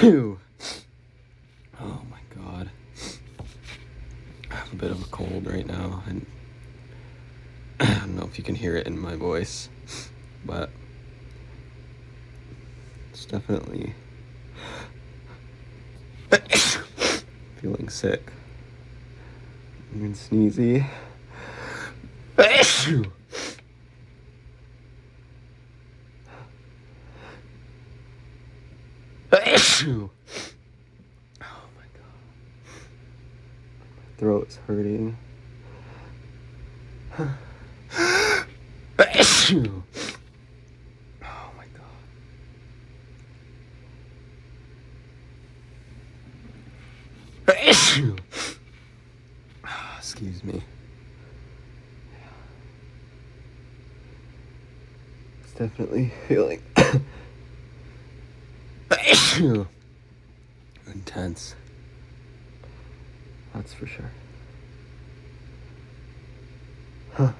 Oh my god. I have a bit of a cold right now, and I don't know if you can hear it in my voice, but it's definitely feeling sick and sneezy. Oh my god. My throat's hurting. Oh my god. Excuse me. It's definitely feeling intense. That's for sure. Huh.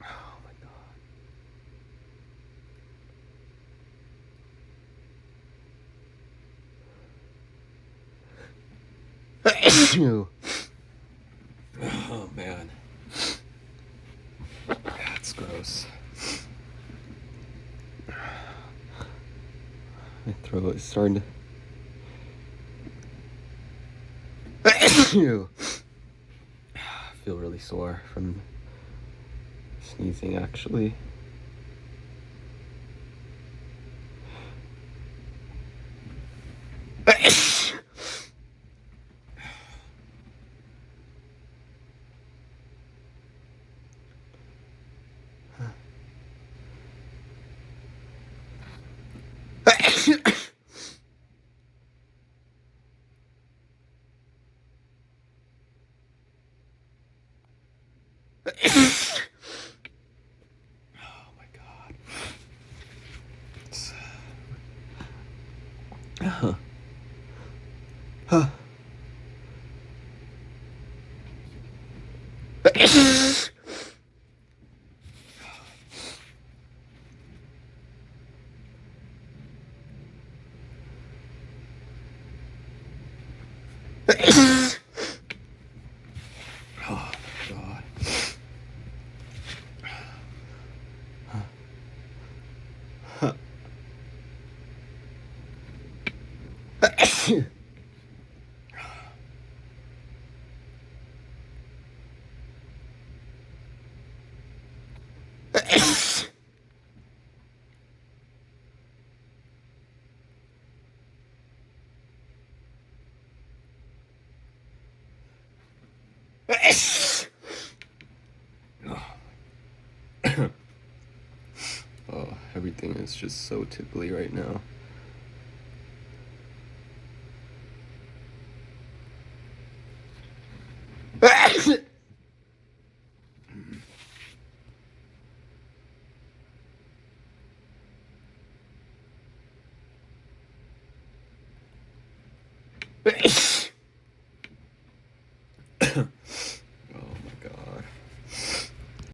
Oh my god. Oh man. That's gross. My throat is starting to feel really sore from sneezing, actually. Oh my god. Huh. Huh. Oh god. Huh. Oh, everything is just so tickly right now.